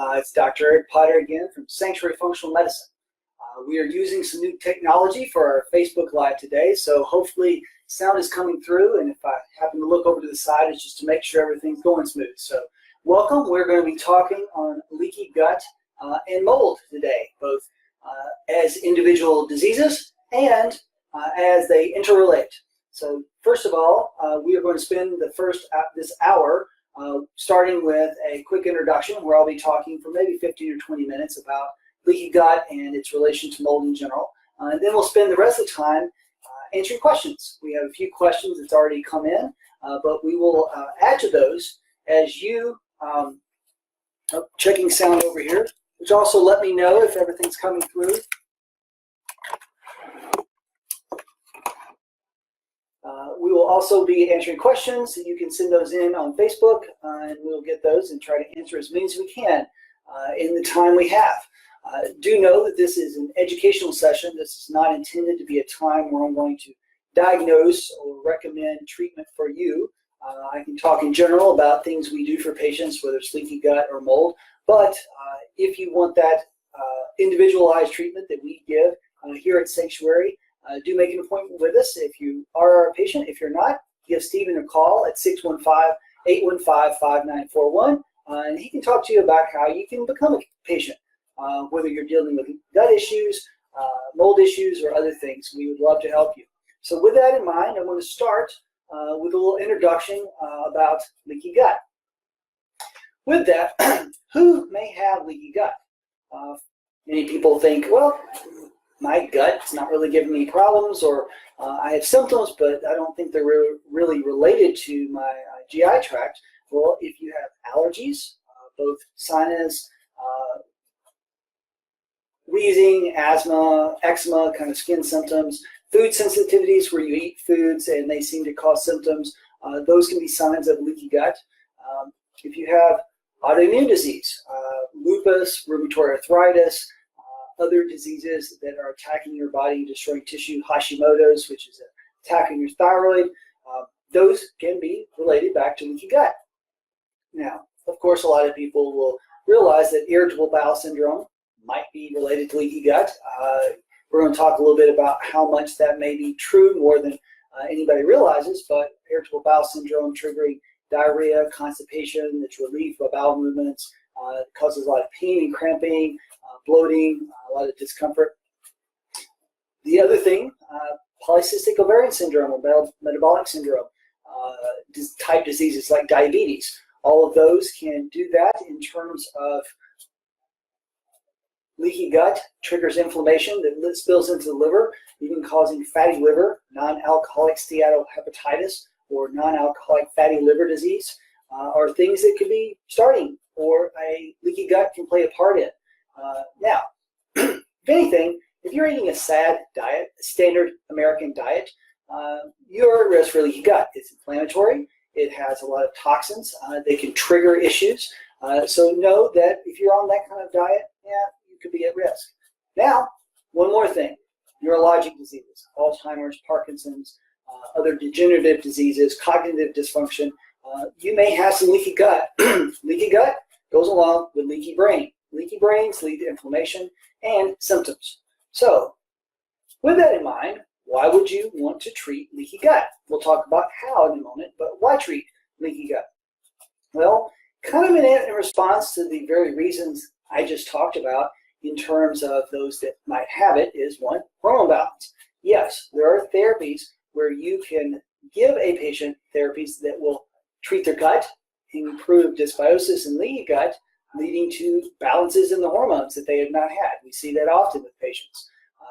It's Dr. Eric Potter again from Sanctuary Functional Medicine. We are using some new technology for our Facebook Live today, so hopefully sound is coming through, and if I happen to look over to the side, it's just to make sure everything's going smooth. So welcome. We're going to be talking on leaky gut and mold today, both as individual diseases and as they interrelate. So first of all, we are going to spend the first this hour starting with a quick introduction where I'll be talking for maybe 15 or 20 minutes about leaky gut and its relation to mold in general. And then we'll spend the rest of the time answering questions. We have a few questions that's already come in, but we will add to those as you, checking sound over here, which also let me know if everything's coming through. We will also be answering questions. You can send those in on Facebook, and we'll get those and try to answer as many as we can in the time we have. Do know that this is an educational session. This is not intended to be a time where I'm going to diagnose or recommend treatment for you. I can talk in general about things we do for patients, whether it's leaky gut or mold, but if you want that individualized treatment that we give here at Sanctuary, do make an appointment with us if you are a patient. If you're not, give Stephen a call at 615-815-5941, and he can talk to you about how you can become a patient, whether you're dealing with gut issues, mold issues, or other things. We would love to help you. So with that in mind, I'm going to start with a little introduction about leaky gut. With that, who may have leaky gut? Many people think, well, my gut's not really giving me problems, or I have symptoms, but I don't think they're really related to my GI tract. Well, if you have allergies, both sinus, wheezing, asthma, eczema, kind of skin symptoms, food sensitivities where you eat foods and they seem to cause symptoms, those can be signs of leaky gut. If you have autoimmune disease, lupus, rheumatoid arthritis, other diseases that are attacking your body and destroying tissue, Hashimoto's, which is attacking your thyroid, those can be related back to leaky gut. Now, of course, a lot of people will realize that irritable bowel syndrome might be related to leaky gut. We're going to talk a little bit about how much that may be true more than anybody realizes, but irritable bowel syndrome triggering diarrhea, constipation, that's relief of bowel movements, causes a lot of pain and cramping, bloating, a lot of discomfort. The other thing, polycystic ovarian syndrome or metabolic syndrome, type diseases like diabetes, all of those can do that in terms of leaky gut, triggers inflammation that spills into the liver, even causing fatty liver, non-alcoholic steatohepatitis, or non-alcoholic fatty liver disease, are things that could be starting or a leaky gut can play a part in. Now, if anything, if you're eating a SAD diet, a standard American diet, you're at risk for leaky gut. It's inflammatory. It has a lot of toxins. They can trigger issues. So know that if you're on that kind of diet, you could be at risk. Now, one more thing, neurologic diseases, Alzheimer's, Parkinson's, other degenerative diseases, cognitive dysfunction. You may have some leaky gut. Leaky gut goes along with leaky brain. Leaky brains lead to inflammation and symptoms. So, with that in mind, why would you want to treat leaky gut? We'll talk about how in a moment, but why treat leaky gut? Well, kind of in response to the very reasons I just talked about in terms of those that might have it is one, hormone balance. Yes, there are therapies where you can give a patient therapies that will treat their gut, improve dysbiosis and leaky gut, leading to balances in the hormones that they have not had. We see that often with patients.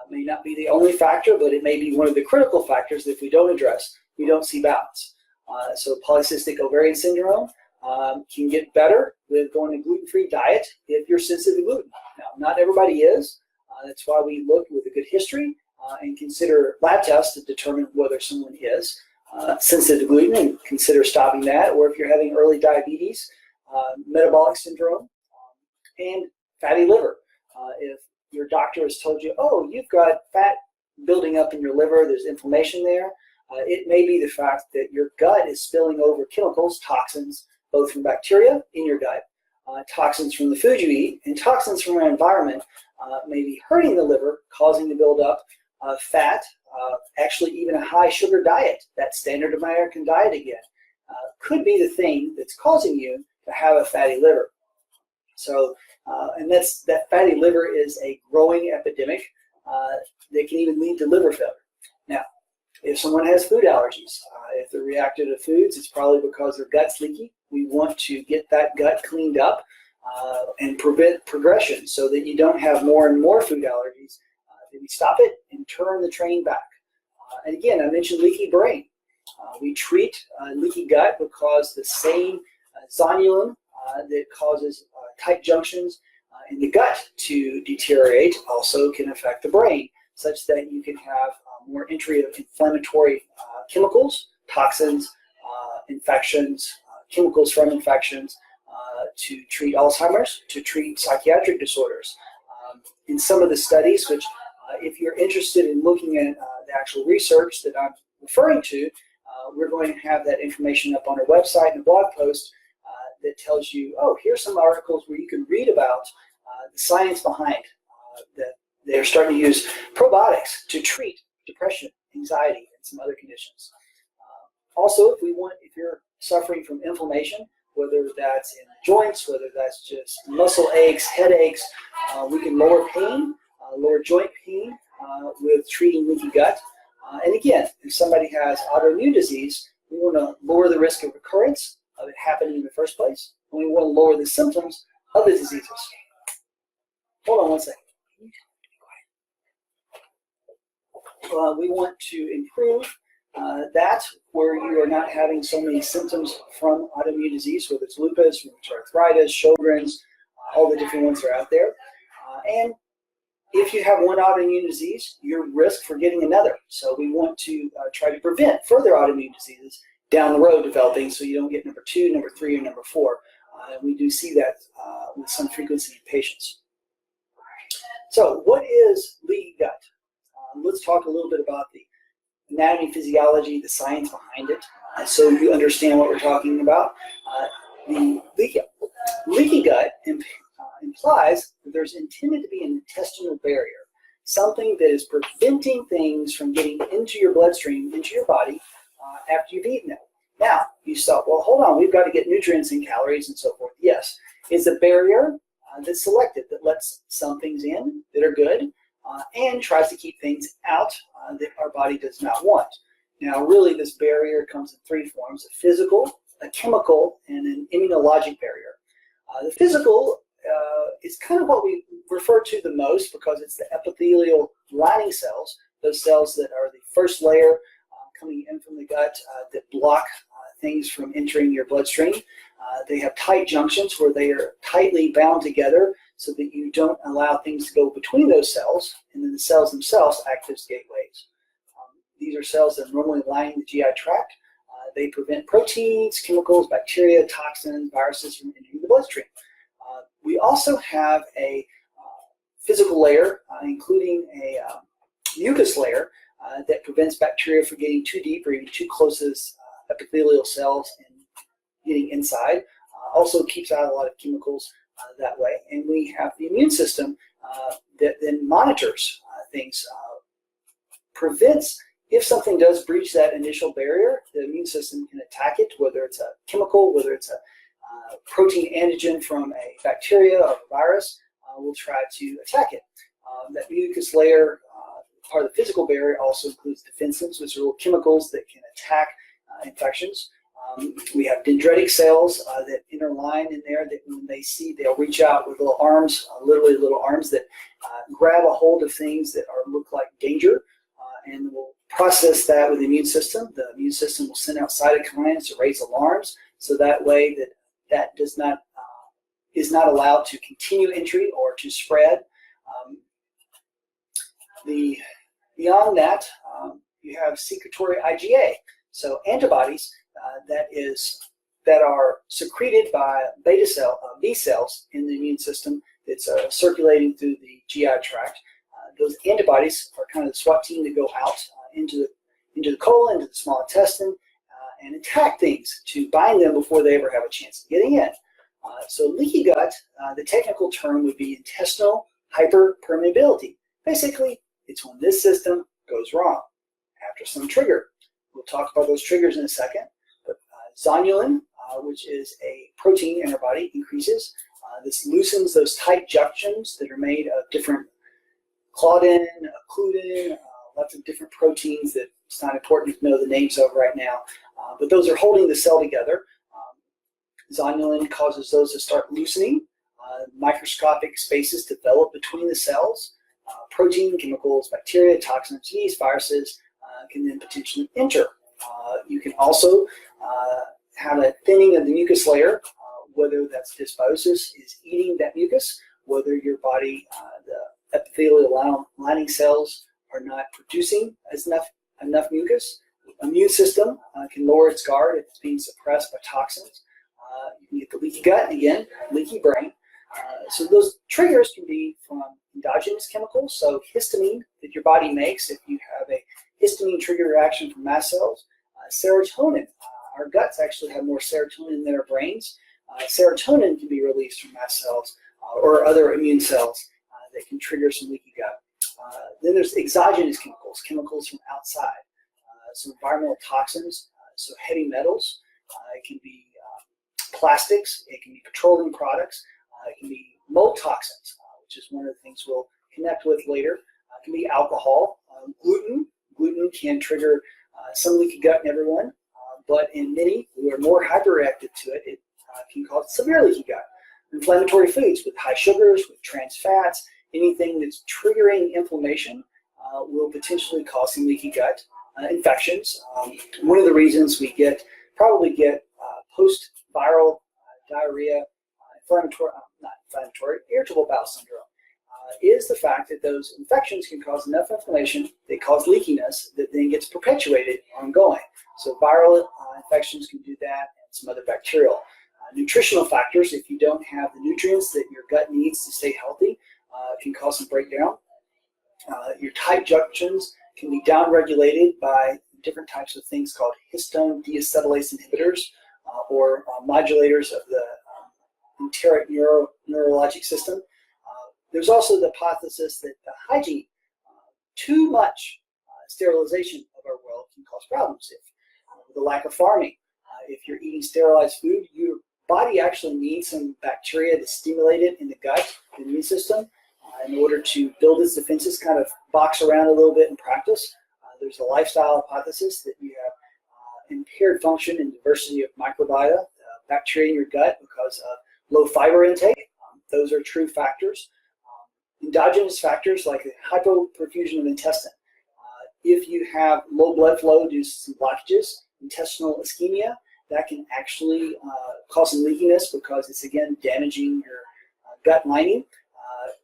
It may not be the only factor, but it may be one of the critical factors that if we don't address, we don't see balance. So polycystic ovarian syndrome can get better with going to gluten-free diet if you're sensitive to gluten. Now, not everybody is. That's why we look with a good history and consider lab tests to determine whether someone is sensitive to gluten and consider stopping that, or if you're having early diabetes, metabolic syndrome, and fatty liver. If your doctor has told you, oh, you've got fat building up in your liver, there's inflammation there, it may be the fact that your gut is spilling over chemicals, toxins, both from bacteria in your gut, toxins from the food you eat, and toxins from our environment may be hurting the liver, causing the buildup of fat. Actually, even a high sugar diet, that standard American diet again, could be the thing that's causing you to have a fatty liver. So, and that fatty liver is a growing epidemic that can even lead to liver failure. Now, if someone has food allergies, if they're reactive to foods, it's probably because their gut's leaky. We want to get that gut cleaned up and prevent progression so that you don't have more and more food allergies. Then we stop it and turn the train back. And again, I mentioned leaky brain. We treat leaky gut because the same zonulin that causes tight junctions in the gut to deteriorate also can affect the brain, such that you can have more entry of inflammatory chemicals, toxins, infections, chemicals from infections, to treat Alzheimer's, to treat psychiatric disorders. In some of the studies, which if you're interested in looking at the actual research that I'm referring to, we're going to have that information up on our website and a blog post that tells you, oh, here's some articles where you can read about the science behind that they're starting to use probiotics to treat depression, anxiety, and some other conditions. Also, if you're suffering from inflammation, whether that's in joints, whether that's just muscle aches, headaches, we can lower pain, lower joint pain with treating leaky gut. And again, if somebody has autoimmune disease, we want to lower the risk of recurrence of it happening in the first place, and we want to lower the symptoms of the diseases. Hold on one second. We want to improve that where you are not having so many symptoms from autoimmune disease, whether it's lupus, rheumatoid arthritis, Sjogren's, all the different ones that are out there. And if you have one autoimmune disease, your risk for getting another. So we want to try to prevent further autoimmune diseases down the road developing, so you don't get number 2, number 3, or number 4. And we do see that with some frequency in patients. So what is leaky gut? Let's talk a little bit about the anatomy, physiology, the science behind it, so you understand what we're talking about. The leaky gut implies that there's intended to be an intestinal barrier, something that is preventing things from getting into your bloodstream, into your body, after you've eaten it. Now, you thought, well, hold on, we've got to get nutrients and calories and so forth. Yes, it's a barrier that's selected, that lets some things in that are good, and tries to keep things out that our body does not want. Now, really, this barrier comes in 3 forms: a physical, a chemical, and an immunologic barrier. The physical is kind of what we refer to the most because it's the epithelial lining cells, those cells that are the first layer coming in from the gut that block things from entering your bloodstream. They have tight junctions where they are tightly bound together so that you don't allow things to go between those cells, and then the cells themselves act as gateways. These are cells that are normally lining the GI tract. They prevent proteins, chemicals, bacteria, toxins, viruses from entering the bloodstream. We also have a physical layer, including a mucus layer that prevents bacteria from getting too deep or even too close to epithelial cells and getting inside. Also keeps out a lot of chemicals that way. And we have the immune system that then monitors things, prevents, if something does breach that initial barrier, the immune system can attack it, whether it's a chemical, whether it's a protein antigen from a bacteria or a virus, will try to attack it. That mucus layer, part of the physical barrier, also includes defensins, which are little chemicals that can attack infections. We have dendritic cells that interline in there that when they see, they'll reach out with little arms, literally little arms that grab a hold of things that look like danger, and will process that with the immune system. The immune system will send out cytokines to raise alarms, so that way that does not is not allowed to continue entry or to spread. Beyond that, you have secretory IgA, so antibodies that are secreted by B cells in the immune system that's circulating through the GI tract. Those antibodies are kind of the SWAT team that go out into the colon, into the small intestine, and attack things to bind them before they ever have a chance of getting in. So leaky gut, the technical term would be intestinal hyperpermeability. Basically, it's when this system goes wrong after some trigger. We'll talk about those triggers in a second. But zonulin, which is a protein in our body, increases. This loosens those tight junctions that are made of different claudin, occludin, lots of different proteins that it's not important to know the names of right now. But those are holding the cell together. Zonulin causes those to start loosening. Microscopic spaces develop between the cells. Protein, chemicals, bacteria, toxins, yeast, viruses can then potentially enter. You can also have a thinning of the mucus layer, whether that's dysbiosis is eating that mucus, whether your body, the epithelial lining cells are not producing enough mucus. The immune system can lower its guard if it's being suppressed by toxins. You can get the leaky gut, again, leaky brain. So those triggers can be from endogenous chemicals, so histamine that your body makes if you have a histamine trigger reaction from mast cells. Serotonin. Our guts actually have more serotonin than our brains. Serotonin can be released from mast cells or other immune cells that can trigger some leaky gut. Then there's exogenous chemicals, chemicals from outside. So environmental toxins, so heavy metals. It can be plastics, it can be petroleum products, it can be mold toxins, which is one of the things we'll connect with later. It can be alcohol, gluten. Gluten can trigger some leaky gut in everyone, but in many who are more hyperreactive to it, it can cause severe leaky gut. Inflammatory foods with high sugars, with trans fats, anything that's triggering inflammation will potentially cause some leaky gut. Infections. One of the reasons we probably get post-viral diarrhea, irritable bowel syndrome, is the fact that those infections can cause enough inflammation, they cause leakiness that then gets perpetuated ongoing. So viral infections can do that, and some other bacterial. Nutritional factors, if you don't have the nutrients that your gut needs to stay healthy, can cause some breakdown. Your tight junctions can be downregulated by different types of things called histone deacetylase inhibitors or modulators of the enteric neurologic system. There's also the hypothesis that the hygiene, too much sterilization of our world can cause problems. If the lack of farming, if you're eating sterilized food, your body actually needs some bacteria to stimulate it in the gut, the immune system, in order to build its defenses, kind of box around a little bit in practice. There's a lifestyle hypothesis that you have impaired function and diversity of microbiota, bacteria in your gut because of low fiber intake. Those are true factors. Endogenous factors like hypoperfusion of intestine. If you have low blood flow due to some blockages, intestinal ischemia, that can actually cause some leakiness because it's, again, damaging your gut lining.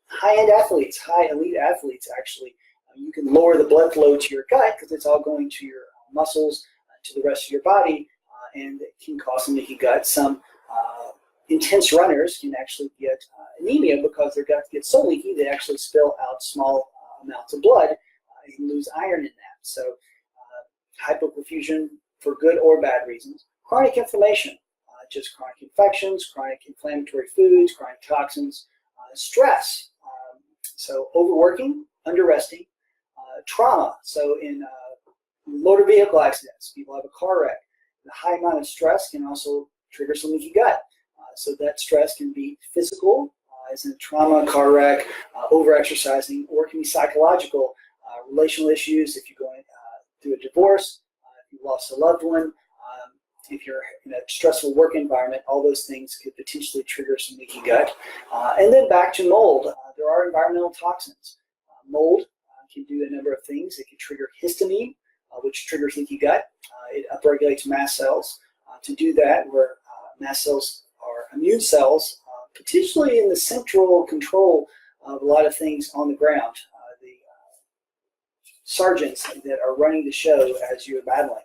High-end athletes, high elite athletes, actually, you can lower the blood flow to your gut because it's all going to your muscles, to the rest of your body, and it can cause some leaky gut. Some intense runners can actually get anemia because their gut gets so leaky they actually spill out small amounts of blood and lose iron in that. So hypoperfusion for good or bad reasons. Chronic inflammation, just chronic infections, chronic inflammatory foods, chronic toxins, stress. So overworking, underresting, trauma. So in motor vehicle accidents, people have a car wreck. The high amount of stress can also trigger some leaky gut. So that stress can be physical, as in trauma, car wreck, over-exercising, or it can be psychological, relational issues if you're going through a divorce, if you lost a loved one, if you're in a stressful work environment, all those things could potentially trigger some leaky gut. And then back to mold. There are environmental toxins. Mold can do a number of things. It can trigger histamine, which triggers leaky gut. It upregulates mast cells. To do that, where mast cells are immune cells, potentially in the central control of a lot of things on the ground. The sergeants that are running the show as you're battling.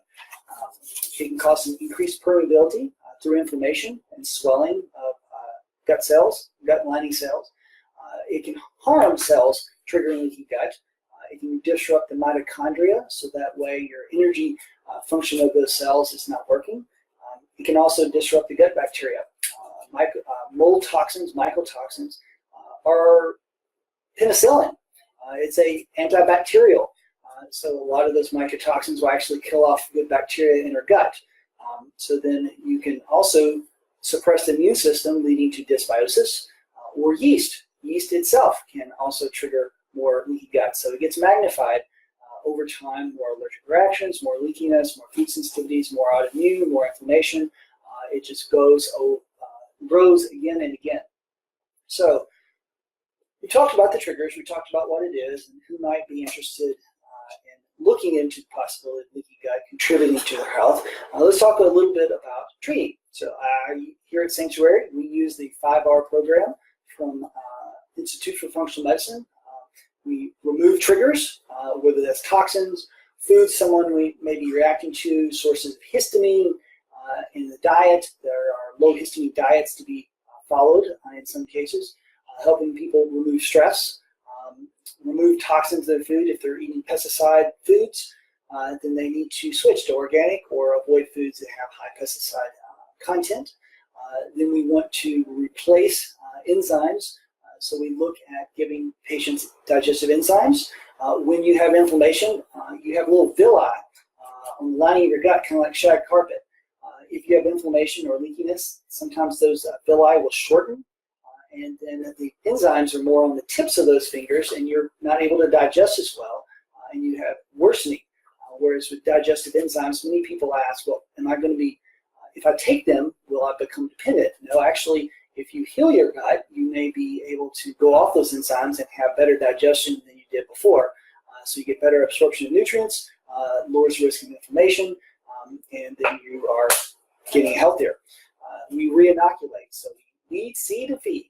It can cause some increased permeability through inflammation and swelling of gut cells, gut lining cells. It can harm cells triggering leaky gut. It can disrupt the mitochondria, so that way your energy function of those cells is not working. It can also disrupt the gut bacteria. mold toxins, mycotoxins, are penicillin. It's a antibacterial. So a lot of those mycotoxins will actually kill off good bacteria in our gut. So then you can also suppress the immune system, leading to dysbiosis or yeast. Yeast itself can also trigger more leaky gut. So it gets magnified over time, more allergic reactions, more leakiness, more food sensitivities, more autoimmune, more inflammation. It just grows again and again. So we talked about the triggers, we talked about what it is, and who might be interested in looking into the possibility of leaky gut contributing to their health. Let's talk a little bit about treating. So here at Sanctuary, we use the 5R program from Institute for Functional Medicine. We remove triggers, whether that's toxins, foods someone may be reacting to, sources of histamine in the diet. There are low histamine diets to be followed in some cases, helping people remove stress, remove toxins in their food. If they're eating pesticide foods, then they need to switch to organic or avoid foods that have high pesticide content. Then we want to replace enzymes. So we look at giving patients digestive enzymes. When you have inflammation, you have little villi on the lining of your gut, kind of like shag carpet. If you have inflammation or leakiness, sometimes those villi will shorten, and then the enzymes are more on the tips of those fingers, and you're not able to digest as well, and you have worsening. Whereas with digestive enzymes, many people ask, well, am I going to be, if I take them, will I become dependent? No, actually, if you heal your gut, you may be able to go off those enzymes and have better digestion than you did before. So you get better absorption of nutrients, lowers the risk of inflammation, and then you are getting healthier. We re-inoculate, so we weed, seed, and feed.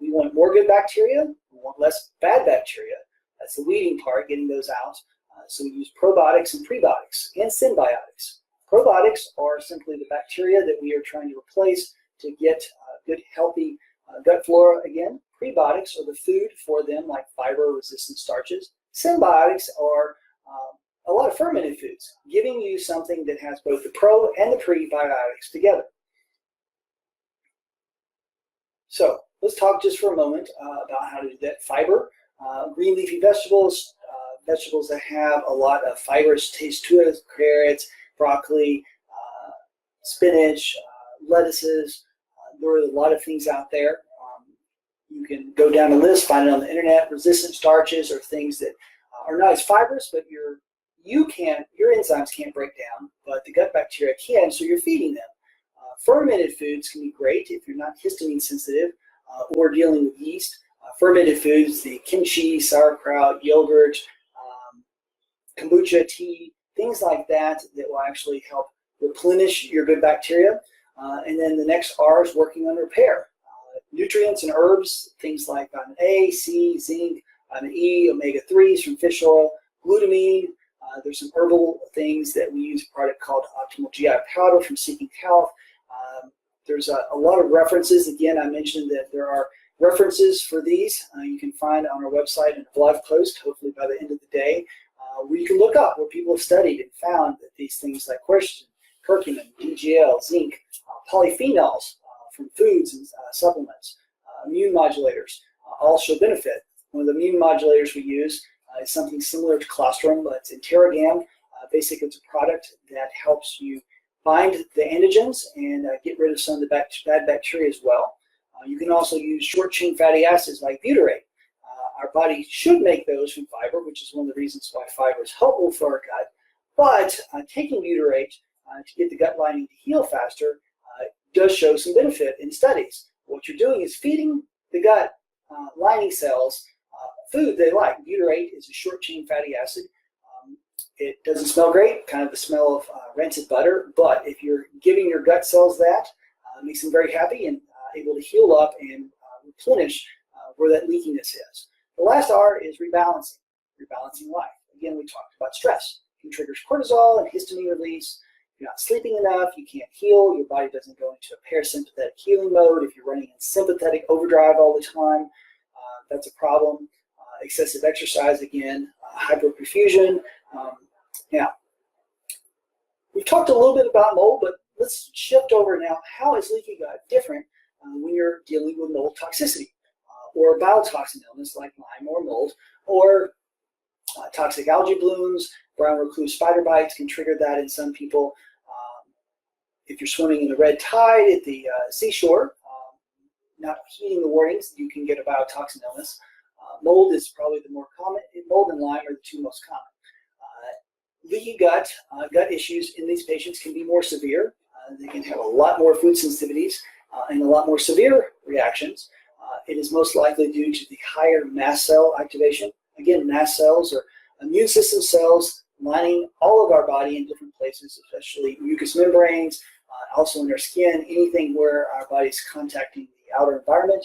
We want more good bacteria, we want less bad bacteria. That's the weeding part, getting those out. So we use probiotics and prebiotics and symbiotics. Probiotics are simply the bacteria that we are trying to replace to get good, healthy gut flora again. Prebiotics are the food for them, like fiber-resistant starches. Symbiotics are a lot of fermented foods, giving you something that has both the pro and the prebiotics together. So let's talk just for a moment about how to do that. Fiber, green leafy vegetables, vegetables that have a lot of fibrous taste to it, carrots, broccoli, spinach, lettuces. There are a lot of things out there. You can go down a list, find it on the internet. Resistant starches are things that are not as fibrous, but your enzymes can't break down, but the gut bacteria can, so you're feeding them. Fermented foods can be great if you're not histamine sensitive or dealing with yeast. Fermented foods, the kimchi, sauerkraut, yogurt, kombucha, tea, things like that will actually help replenish your good bacteria. And then the next R is working on repair. Nutrients and herbs, things like vitamin A, C, zinc, vitamin E, omega-3s from fish oil, glutamine. There's some herbal things that we use, a product called Optimal GI Powder from Seeking Health. There's a lot of references. Again, I mentioned that there are references for these you can find on our website in a blog post, hopefully by the end of the day, where you can look up where people have studied and found that these things like quercetin, curcumin, DGL, zinc, polyphenols from foods and supplements, immune modulators all show benefit. One of the immune modulators we use is something similar to colostrum, but it's Interrogam. Basically, it's a product that helps you bind the antigens and get rid of some of the bad bacteria as well. You can also use short-chain fatty acids like butyrate. Our body should make those from fiber, which is one of the reasons why fiber is helpful for our gut. But taking butyrate to get the gut lining to heal faster does show some benefit in studies. What you're doing is feeding the gut lining cells food they like. Butyrate is a short-chain fatty acid. It doesn't smell great, kind of the smell of rancid butter, but if you're giving your gut cells that, it makes them very happy and able to heal up and replenish where that leakiness is. The last R is rebalancing life. Again, we talked about stress. It triggers cortisol and histamine release. If you're not sleeping enough, you can't heal. Your body doesn't go into a parasympathetic healing mode. If you're running in sympathetic overdrive all the time, that's a problem. Excessive exercise, again, hyperperfusion. Now, we've talked a little bit about mold, but let's shift over now. How is leaky gut different when you're dealing with mold toxicity or bowel toxin illness like Lyme or mold, or toxic algae blooms, brown recluse spider bites can trigger that in some people. If you're swimming in the red tide at the seashore, not heeding the warnings, you can get a biotoxin illness. Mold is probably the more common. Mold and Lyme are the two most common. Leaky gut, gut issues in these patients can be more severe. They can have a lot more food sensitivities and a lot more severe reactions. It is most likely due to the higher mast cell activation. Again, mast cells are immune system cells lining all of our body in different places, especially mucous membranes, also in our skin, anything where our body's contacting the outer environment.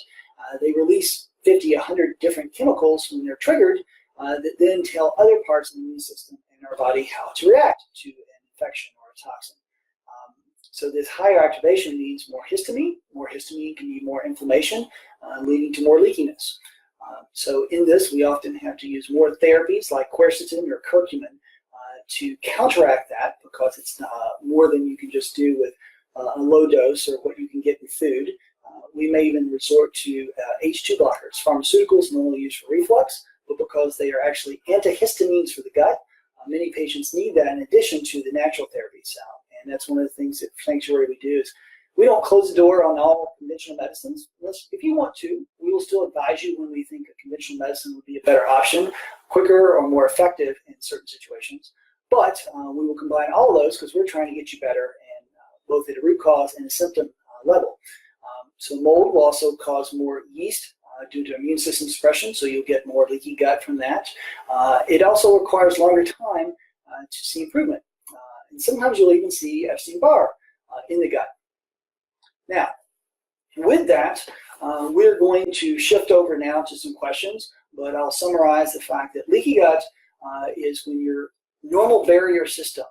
They release 50, 100 different chemicals when they're triggered that then tell other parts of the immune system in our body how to react to an infection or a toxin. So this higher activation means more histamine. More histamine can be more inflammation, leading to more leakiness. So in this, we often have to use more therapies like quercetin or curcumin to counteract that, because it's more than you can just do with a low dose or what you can get in food. We may even resort to H2 blockers, pharmaceuticals normally used for reflux, but because they are actually antihistamines for the gut, many patients need that in addition to the natural therapies. And that's one of the things at Sanctuary we do is we don't close the door on all conventional medicines. If you want to, we will still advise you when we think a conventional medicine would be a better option, quicker or more effective in certain situations. But we will combine all of those because we're trying to get you better, and both at a root cause and a symptom level. So mold will also cause more yeast due to immune system suppression, so you'll get more leaky gut from that. It also requires longer time to see improvement. And sometimes you'll even see Epstein-Barr in the gut. Now, with that, we're going to shift over now to some questions, but I'll summarize the fact that leaky gut is when your normal barrier system,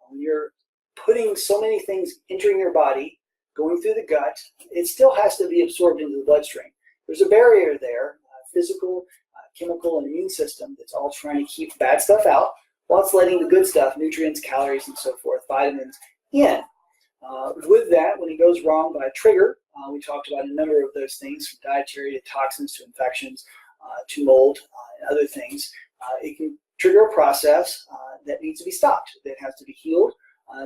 when you're putting so many things entering your body, going through the gut, it still has to be absorbed into the bloodstream. There's a barrier there, physical, chemical, and immune system that's all trying to keep bad stuff out, while it's letting the good stuff, nutrients, calories, and so forth, vitamins, in. With that, when it goes wrong by a trigger, we talked about a number of those things, from dietary to toxins to infections to mold and other things. It can trigger a process that needs to be stopped, that has to be healed,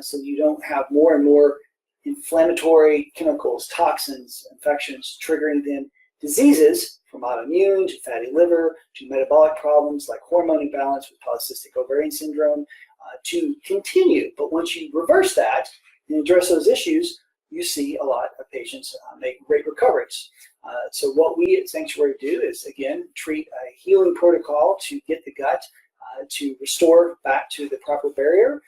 so you don't have more and more inflammatory chemicals, toxins, infections, triggering then diseases from autoimmune to fatty liver to metabolic problems like hormone imbalance with polycystic ovarian syndrome to continue. But once you reverse that and address those issues, you see a lot of patients make great recoveries. So what we at Sanctuary do is, again, treat a healing protocol to get the gut to restore back to the proper barrier,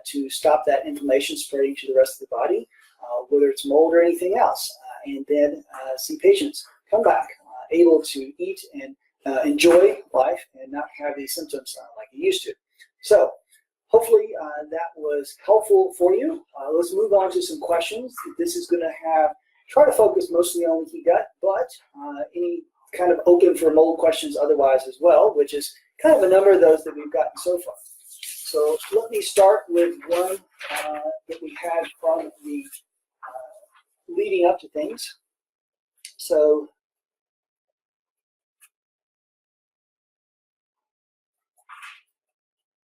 to stop that inflammation spreading to the rest of the body, whether it's mold or anything else, and then see patients come back able to eat and enjoy life and not have these symptoms like you used to. So hopefully that was helpful for you. Let's move on to some questions. This is going to try to focus mostly on leaky gut, but any kind of open for mold questions otherwise as well, which is kind of a number of those that we've gotten so far. So let me start with one that we had from the leading up to things. So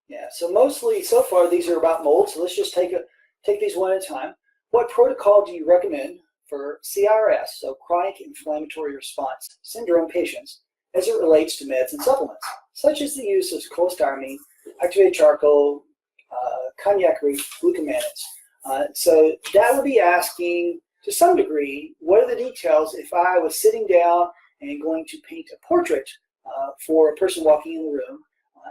yeah, so mostly so far these are about mold. So let's just take these one at a time. What protocol do you recommend for CIRS, so chronic inflammatory response syndrome patients, as it relates to meds and supplements, such as the use of cholestyramine, activated charcoal, cognac root, glucomannates? So that would be asking, to some degree, what are the details if I was sitting down and going to paint a portrait for a person walking in the room,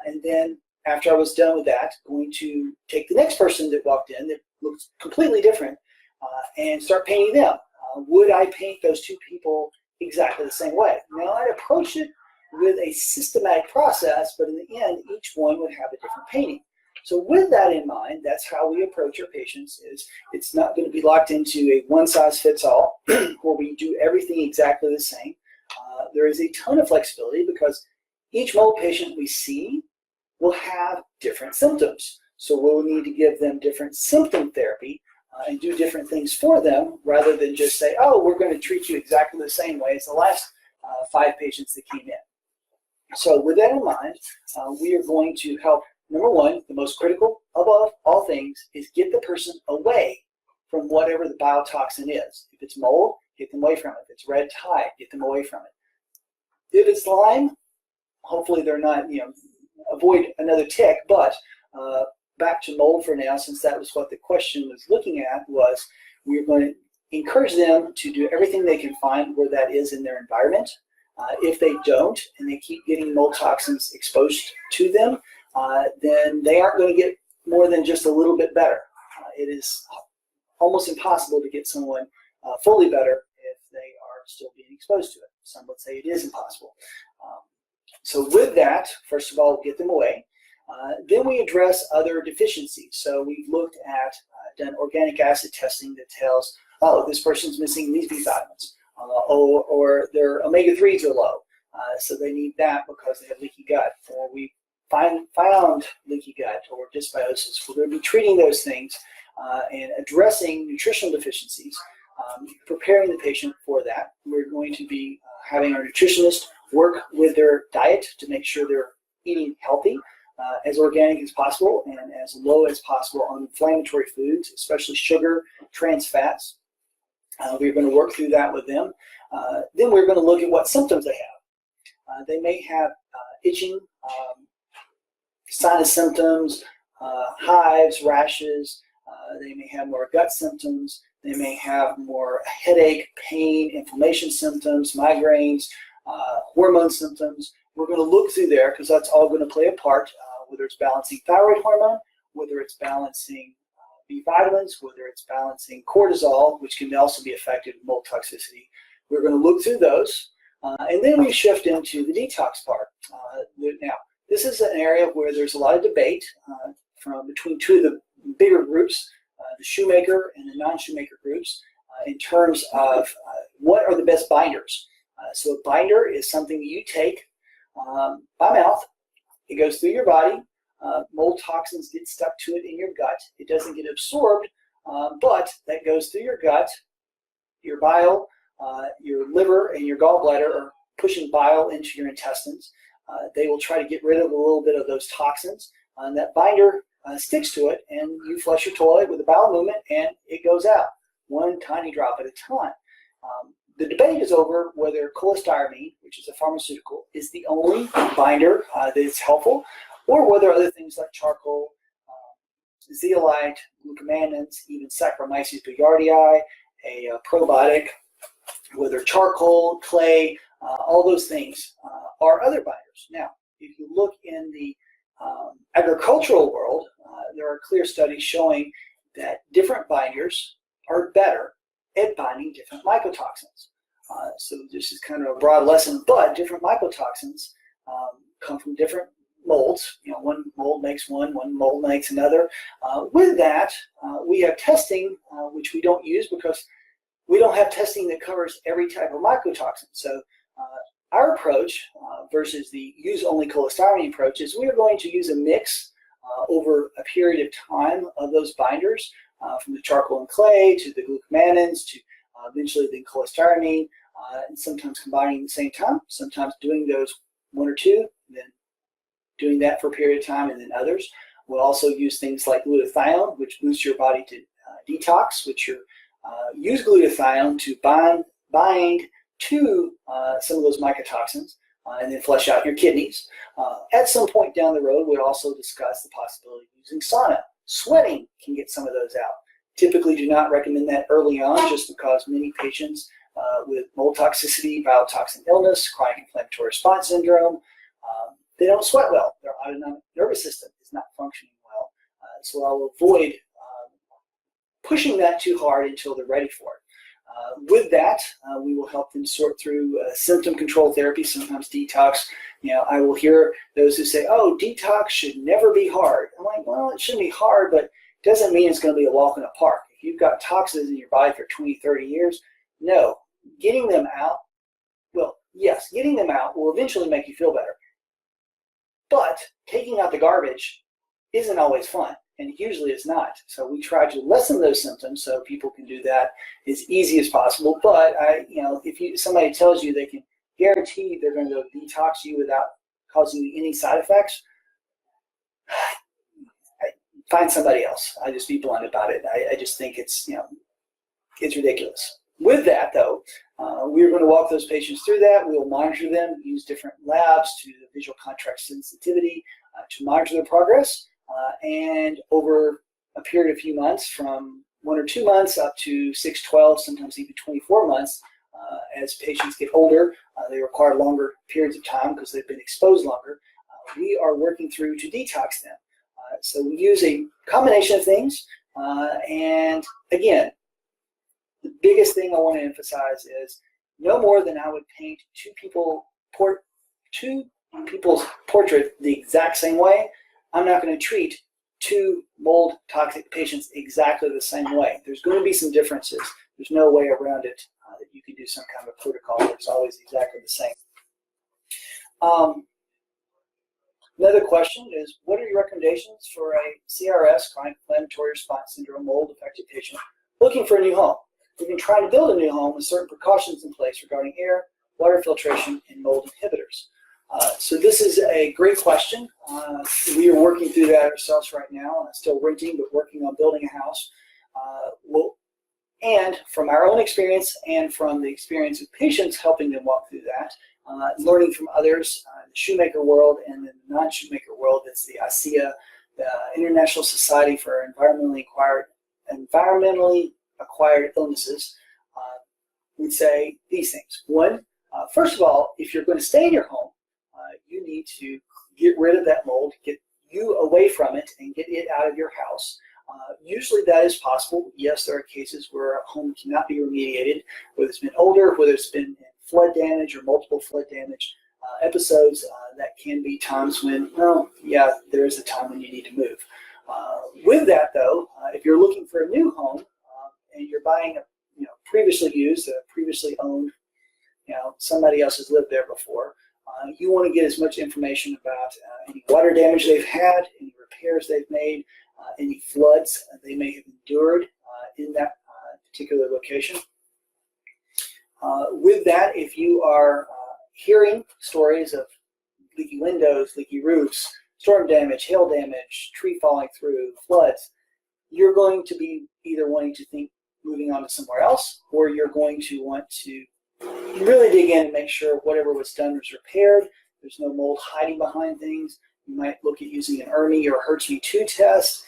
and then after I was done with that, going to take the next person that walked in that looks completely different and start painting them. Would I paint those two people exactly the same way? Now, I'd approach it with a systematic process, but in the end, each one would have a different painting. So with that in mind, that's how we approach our patients. Is it's not going to be locked into a one-size-fits-all where we do everything exactly the same. There is a ton of flexibility because each mold patient we see will have different symptoms. So we'll need to give them different symptom therapy and do different things for them rather than just say, oh, we're going to treat you exactly the same way as the last 5 patients that came in. So with that in mind, we are going to help. Number one, the most critical above all things is get the person away from whatever the bile toxin is. If it's mold, get them away from it. If it's red tide, get them away from it. If it's Lyme, hopefully they're not, avoid another tick, but back to mold for now, since that was what the question was looking at, was we're going to encourage them to do everything they can find where that is in their environment. If they don't, and they keep getting mold toxins exposed to them, then they aren't going to get more than just a little bit better. It is almost impossible to get someone fully better if they are still being exposed to it. Some would say it is impossible. So with that, first of all, get them away. Then we address other deficiencies. So we've looked at, done organic acid testing that tells, oh, this person's missing these B vitamins, or their omega-3s are low, so they need that because they have leaky gut, or we found leaky gut or dysbiosis. We're going to be treating those things and addressing nutritional deficiencies, preparing the patient for that. We're going to be having our nutritionist work with their diet to make sure they're eating healthy, as organic as possible and as low as possible on inflammatory foods, especially sugar, trans fats. We're going to work through that with them. Then we're going to look at what symptoms they have. They may have itching, sinus symptoms, hives, rashes. They may have more gut symptoms. They may have more headache, pain, inflammation symptoms, migraines, hormone symptoms. We're going to look through there because that's all going to play a part, whether it's balancing thyroid hormone, whether it's balancing B vitamins, whether it's balancing cortisol, which can also be affected with mold toxicity. We're going to look through those, and then we shift into the detox part. Now, this is an area where there's a lot of debate from between two of the bigger groups, the shoemaker and the non-shoemaker groups, in terms of what are the best binders. So a binder is something that you take by mouth. It goes through your body. Mold toxins get stuck to it in your gut. It doesn't get absorbed, but that goes through your gut. Your bile, your liver, and your gallbladder are pushing bile into your intestines. They will try to get rid of a little bit of those toxins, and that binder sticks to it, and you flush your toilet with a bowel movement, and it goes out, one tiny drop at a time. The debate is over whether cholestyramine, which is a pharmaceutical, is the only binder that is helpful, or whether other things like charcoal, zeolite, glucomanins, even Saccharomyces boulardii, a probiotic, whether charcoal, clay, all those things are other binders. Now, if you look in the agricultural world, there are clear studies showing that different binders are better at binding different mycotoxins. So this is kind of a broad lesson, but different mycotoxins come from different molds. One mold makes one mold makes another. With that, we have testing, which we don't use because we don't have testing that covers every type of mycotoxin. So our approach versus the use-only cholestyramine approach is we are going to use a mix over a period of time of those binders, from the charcoal and clay to the glucomanins to eventually the cholestyramine, and sometimes combining at the same time, sometimes doing those one or two, and then doing that for a period of time, and then others. We'll also use things like glutathione, which boosts your body to detox, which you use glutathione to bind to some of those mycotoxins, and then flush out your kidneys. At some point down the road, we'll also discuss the possibility of using sauna. Sweating can get some of those out. Typically do not recommend that early on, just because many patients with mold toxicity, bowel toxin illness, chronic inflammatory response syndrome, they don't sweat well. Their autonomic nervous system is not functioning well. So I'll avoid pushing that too hard until they're ready for it. With that, we will help them sort through symptom control therapy, sometimes detox. I will hear those who say, oh, detox should never be hard. I'm like, well, it shouldn't be hard, but it doesn't mean it's going to be a walk in the park. If you've got toxins in your body for 20, 30 years, no. Getting them out, well, yes, getting them out will eventually make you feel better. But taking out the garbage isn't always fun. and usually it's not. So we try to lessen those symptoms so people can do that as easy as possible. But if somebody tells you they can guarantee they're going to go detox you without causing you any side effects, find somebody else. I just be blunt about it. I just think it's ridiculous. With that, though, we're going to walk those patients through that. We will monitor them, use different labs to visual contrast sensitivity to monitor their progress. And over a period of a few months, from 1 or 2 months up to 6, 12, sometimes even 24 months, as patients get older, they require longer periods of time because they've been exposed longer. We are working through to detox them. So we use a combination of things. And again, the biggest thing I want to emphasize is no more than I would paint two people's portrait the exact same way. I'm not going to treat 2 mold toxic patients exactly the same way. There's going to be some differences. There's no way around it that you can do some kind of protocol that's always exactly the same. Another question is, what are your recommendations for a CRS, chronic inflammatory response syndrome, mold-affected patient looking for a new home? We've been trying to build a new home with certain precautions in place regarding air, water filtration, and mold inhibitors. So this is a great question. We are working through that ourselves right now. Still renting, but working on building a house. And from our own experience and from the experience of patients helping them walk through that, learning from others, the shoemaker world and the non-shoemaker world, that's the ASEA, the International Society for Environmentally Acquired Illnesses, would say these things. One, first of all, if you're going to stay in your home, you need to get rid of that mold, get you away from it, and get it out of your house. Usually that is possible. Yes, there are cases where a home cannot be remediated, whether it's been older, whether it's been flood damage or multiple flood damage episodes. That can be times when, well, yeah, there is a time when you need to move. With that, though, if you're looking for a new home and you're buying a previously used, previously owned, somebody else has lived there before, you want to get as much information about any water damage they've had, any repairs they've made, any floods they may have endured in that particular location. With that, if you are hearing stories of leaky windows, leaky roofs, storm damage, hail damage, tree falling through, floods, you're going to be either wanting to think moving on to somewhere else, or you're going to want to really dig in and make sure whatever was done was repaired. There's no mold hiding behind things. You might look at using an ERMI or a HERTZ-2 test,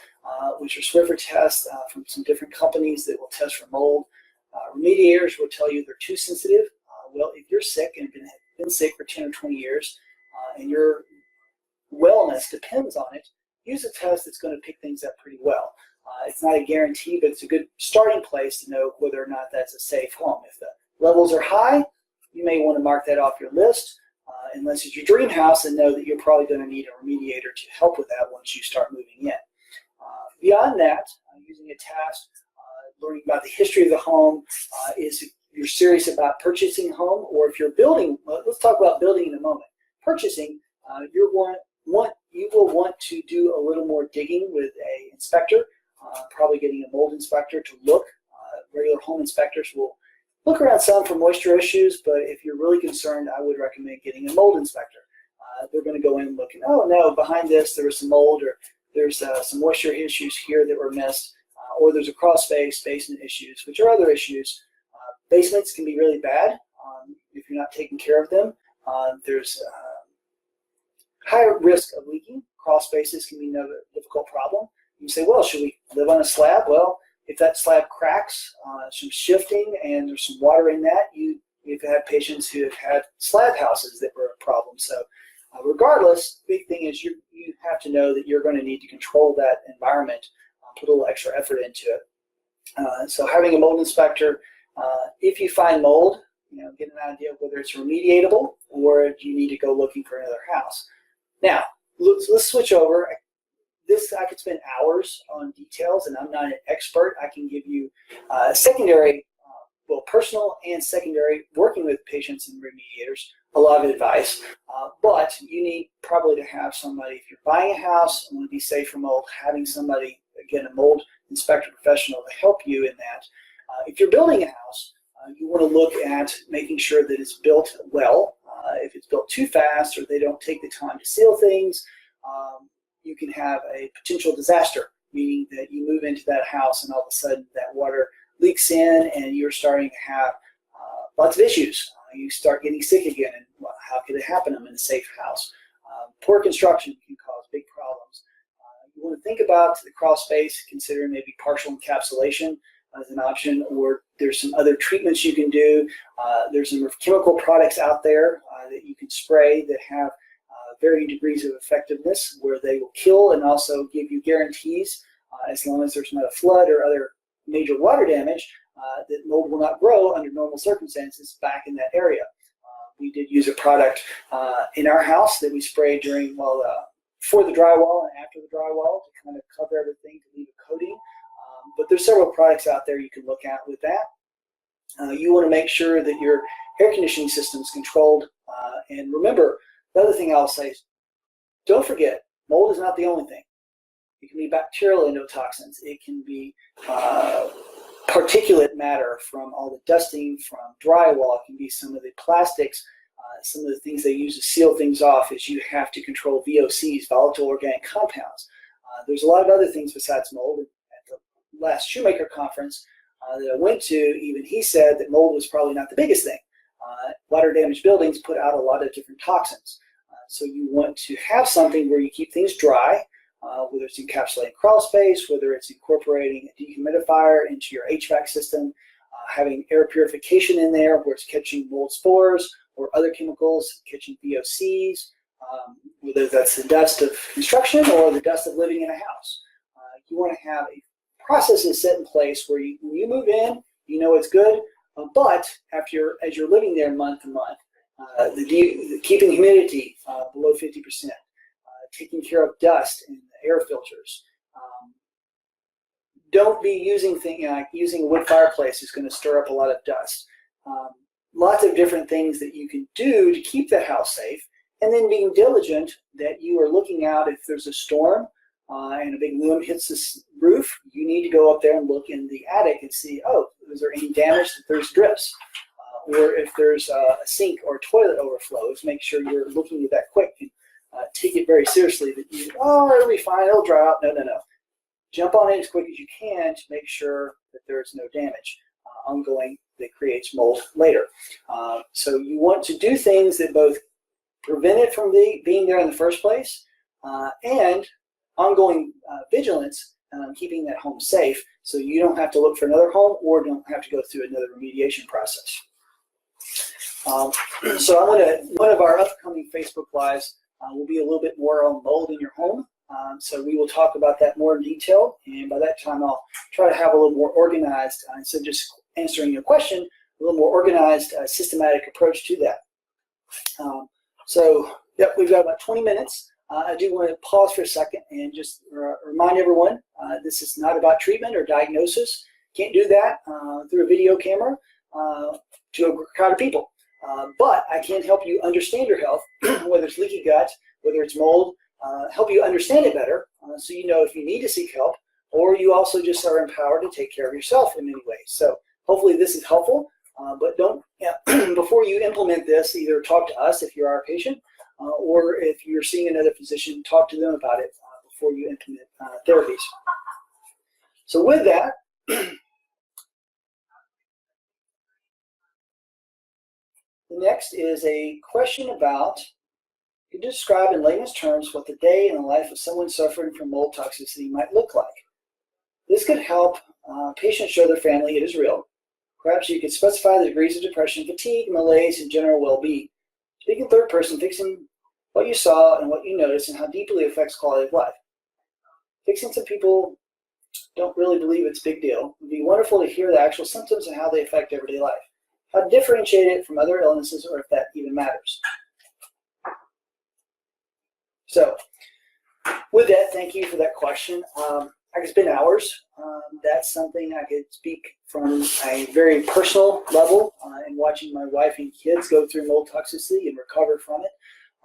which are Swiffer tests from some different companies that will test for mold. Remediators will tell you they're too sensitive. Well, if you're sick and have been sick for 10 or 20 years and your wellness depends on it, use a test that's going to pick things up pretty well. It's not a guarantee, but it's a good starting place to know whether or not that's a safe home. If the levels are high, you may want to mark that off your list, unless it's your dream house, and know that you're probably going to need a remediator to help with that once you start moving in. Beyond that, using a task, learning about the history of the home, is if you're serious about purchasing a home, or if you're building, let's talk about building in a moment. Purchasing, you will want to do a little more digging with an inspector, probably getting a mold inspector to look. Regular home inspectors will look around some for moisture issues, but if you're really concerned, I would recommend getting a mold inspector. They're going to go in and look, and oh no, behind this there was some mold, or there's some moisture issues here that were missed, or there's a crawl space, basement issues, which are other issues. Basements can be really bad if you're not taking care of them. There's higher risk of leaking. Crawl spaces can be another difficult problem. You say, well, should we live on a slab? Well, if that slab cracks, some shifting, and there's some water in that, you've had patients who have had slab houses that were a problem. So regardless, the big thing is you have to know that you're going to need to control that environment, put a little extra effort into it. So having a mold inspector, if you find mold, get an idea of whether it's remediatable or do you need to go looking for another house. Now, let's switch over. I could spend hours on details, and I'm not an expert. I can give you secondary, personal and secondary, working with patients and remediators, a lot of advice. But you need probably to have somebody, if you're buying a house and want to be safe from mold, having somebody, again, a mold inspector professional to help you in that. If you're building a house, you want to look at making sure that it's built well. If it's built too fast or they don't take the time to seal things, you can have a potential disaster, meaning that you move into that house and all of a sudden that water leaks in and you're starting to have lots of issues. You start getting sick again, and well, how could it happen? I'm in a safe house. Poor construction can cause big problems. You want to think about the crawl space, consider maybe partial encapsulation as an option, or there's some other treatments you can do. There's some chemical products out there that you can spray that have varying degrees of effectiveness where they will kill and also give you guarantees as long as there's not a flood or other major water damage that mold will not grow under normal circumstances back in that area. We did use a product in our house that we sprayed during, before the drywall and after the drywall to kind of cover everything, to leave a coating. But there's several products out there you can look at with that. You want to make sure that your air conditioning system is controlled. And remember, the other thing I'll say is, don't forget, mold is not the only thing. It can be bacterial endotoxins. It can be particulate matter from all the dusting from drywall. It can be some of the plastics, some of the things they use to seal things off is you have to control VOCs, volatile organic compounds. There's a lot of other things besides mold. At the last Shoemaker conference that I went to, even he said that mold was probably not the biggest thing. Water damaged buildings put out a lot of different toxins. So you want to have something where you keep things dry, whether it's encapsulating crawl space, whether it's incorporating a dehumidifier into your HVAC system, having air purification in there where it's catching mold spores or other chemicals, catching VOCs, whether that's the dust of construction or the dust of living in a house. You want to have a processes set in place where when you move in, you know it's good, but as you're living there month to month, keeping humidity below 50%, taking care of dust in the air filters. Don't be using things like using a wood fireplace is going to stir up a lot of dust. Lots of different things that you can do to keep the house safe, and then being diligent that you are looking out if there's a storm and a big limb hits the roof, you need to go up there and look in the attic and see, oh, is there any damage if there's drips? Or if there's a sink or toilet overflows, make sure you're looking at that quick and take it very seriously. That it'll be fine, it'll dry out. No. Jump on it as quick as you can to make sure that there's no damage ongoing that creates mold later. So you want to do things that both prevent it from being there in the first place and ongoing vigilance, keeping that home safe so you don't have to look for another home or don't have to go through another remediation process. So one of our upcoming Facebook Lives will be a little bit more on mold in your home. So we will talk about that more in detail, and by that time I'll try to have a little more organized, instead of just answering your question, a little more organized, systematic approach to that. So yep, we've got about 20 minutes. I do want to pause for a second and just remind everyone, this is not about treatment or diagnosis. Can't do that through a video camera to a crowd of people. But I can help you understand your health, whether it's leaky gut, whether it's mold, help you understand it better so you know if you need to seek help, or you also just are empowered to take care of yourself in many ways. So hopefully this is helpful, but don't, before you implement this, either talk to us if you're our patient, or if you're seeing another physician, talk to them about it before you implement therapies. So with that, the next is a question about, you can describe in layman's terms what the day in the life of someone suffering from mold toxicity might look like. This could help patients show their family it is real. Perhaps you could specify the degrees of depression, fatigue, malaise, and general well-being. Speak in third person, fixing what you saw and what you noticed and how deeply it affects quality of life. Fixing some people don't really believe it's a big deal. It would be wonderful to hear the actual symptoms and how they affect everyday life. How to differentiate it from other illnesses, or if that even matters. So, with that, thank you for that question. I could spend hours. That's something I could speak from a very personal level in watching my wife and kids go through mold toxicity and recover from it.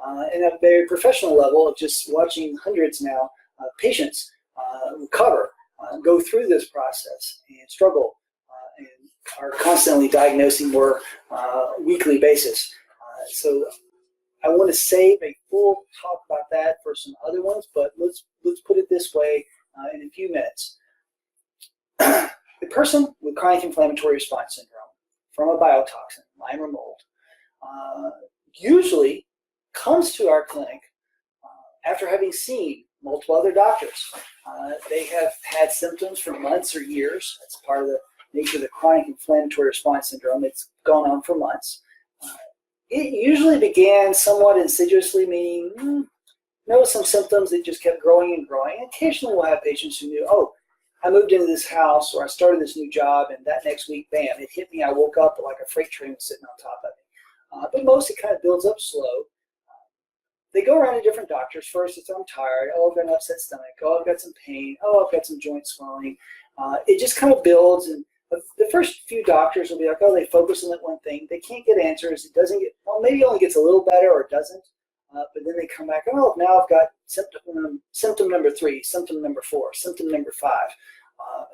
and at a very professional level of just watching hundreds now of patients recover, go through this process and struggle, and are constantly diagnosing more weekly basis. So I want to save a full talk about that for some other ones, but let's put it this way in a few minutes. The person with chronic inflammatory response syndrome from a biotoxin, Lyme or mold, usually comes to our clinic after having seen multiple other doctors. They have had symptoms for months or years. That's part of the nature of the chronic inflammatory response syndrome. It's gone on for months. It usually began somewhat insidiously, meaning noticed some symptoms that just kept growing and growing. Occasionally we'll have patients who knew, oh, I moved into this house or I started this new job, and that next week, bam, it hit me. I woke up like a freight train was sitting on top of me. But most it kind of builds up slow. They go around to different doctors. First, it's I'm tired. Oh, I've got an upset stomach. Oh, I've got some pain. Oh, I've got some joint swelling. It just kind of builds, and the first few doctors will be like, oh, they focus on that one thing. They can't get answers. It doesn't get, well, maybe it only gets a little better or it doesn't. But then they come back, oh, now I've got symptom number 3, symptom number 4, symptom number 5.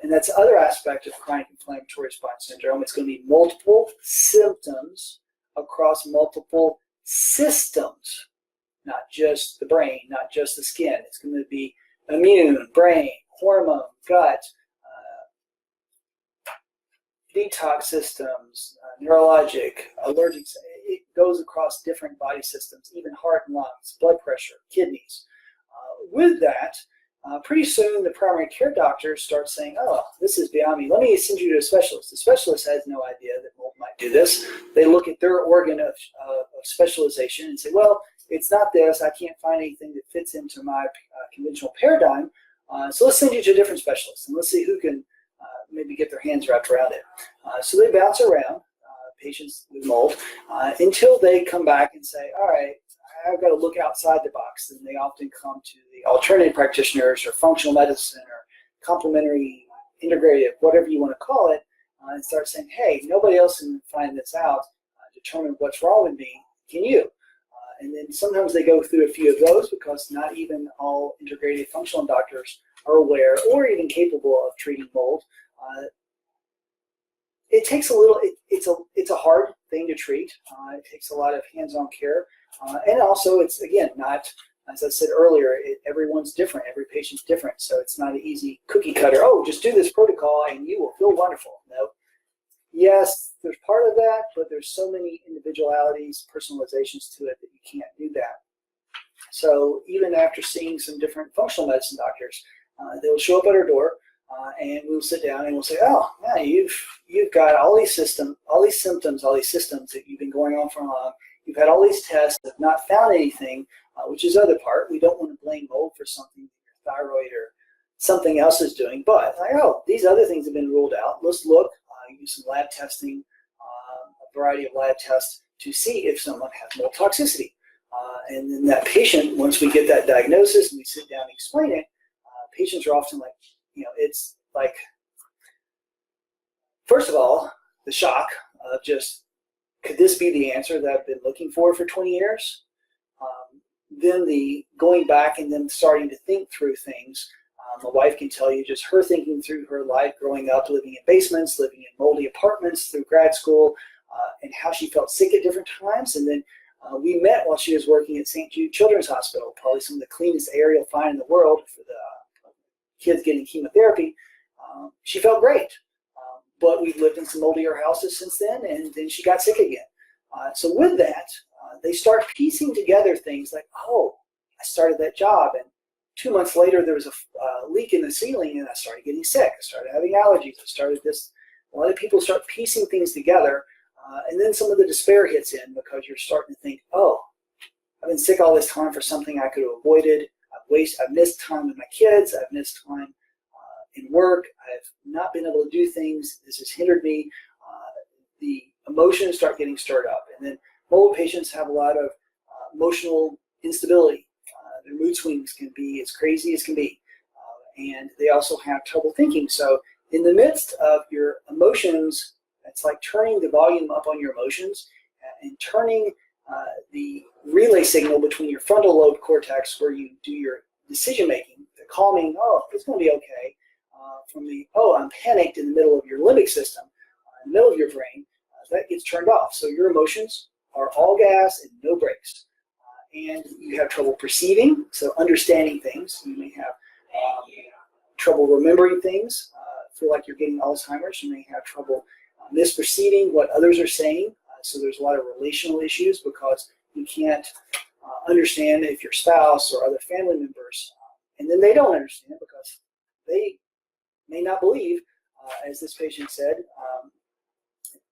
And that's the other aspect of chronic inflammatory response syndrome. It's going to be multiple symptoms across multiple systems, not just the brain, not just the skin. It's going to be immune, brain, hormone, gut, detox systems, neurologic, allergic. It goes across different body systems, even heart and lungs, blood pressure, kidneys. With that, pretty soon the primary care doctors start saying, oh, this is beyond me. Let me send you to a specialist. The specialist has no idea that mold might do this. They look at their organ of specialization and say, well, it's not this. I can't find anything that fits into my conventional paradigm. So let's send you to a different specialist, and let's see who can maybe get their hands wrapped around it. So they bounce around, patients with mold, until they come back and say, all right, I've got to look outside the box. And they often come to the alternative practitioners or functional medicine or complementary, integrative, whatever you want to call it, and start saying, hey, nobody else can find this out, determine what's wrong with me. Can you? And then sometimes they go through a few of those because not even all integrative functional doctors are aware or even capable of treating mold. It takes a little, it's a hard thing to treat. It takes a lot of hands-on care. And also it's, again, not, as I said earlier, everyone's different. Every patient's different. So it's not an easy cookie cutter. Oh, just do this protocol and you will feel wonderful. No. Yes, there's part of that, but there's so many individualities, personalizations to it that you can't do that. So even after seeing some different functional medicine doctors, they'll show up at our door and we'll sit down and we'll say, oh, yeah, you've got all these symptoms that you've been going on for long. You've had all these tests, have not found anything, which is the other part. We don't want to blame mold for something your thyroid or something else is doing, but like, oh, these other things have been ruled out. Let's look, use some lab testing, a variety of lab tests to see if someone has mold toxicity. And then that patient, once we get that diagnosis and we sit down and explain it, patients are often like, it's like, first of all, the shock of just, could this be the answer that I've been looking for 20 years? Then the going back and then starting to think through things. My wife can tell you just her thinking through her life growing up, living in basements, living in moldy apartments through grad school, and how she felt sick at different times. And then we met while she was working at St. Jude Children's Hospital, probably some of the cleanest air you'll find in the world for the kids getting chemotherapy. She felt great, but we've lived in some moldier houses since then, and then she got sick again. So with that, they start piecing together things like, oh, I started that job, and 2 months later there was a leak in the ceiling, and I started getting sick. I started having allergies. I started this. A lot of people start piecing things together, and then some of the despair hits in because you're starting to think, oh, I've been sick all this time for something I could have avoided. I've missed time with my kids. I've missed time in work. I've not been able to do things. This has hindered me. The emotions start getting stirred up. And then mold patients have a lot of emotional instability. Their mood swings can be as crazy as can be. And they also have trouble thinking. So in the midst of your emotions, it's like turning the volume up on your emotions and turning the relay signal between your frontal lobe cortex, where you do your decision making, the calming, oh, it's going to be okay, from the, oh, I'm panicked, in the middle of your limbic system, in the middle of your brain, that gets turned off. So your emotions are all gas and no brakes. And you have trouble perceiving, so understanding things. You may have trouble remembering things, feel like you're getting Alzheimer's. You may have trouble misperceiving what others are saying. So there's a lot of relational issues because you can't understand if your spouse or other family members, and then they don't understand because they may not believe, as this patient said,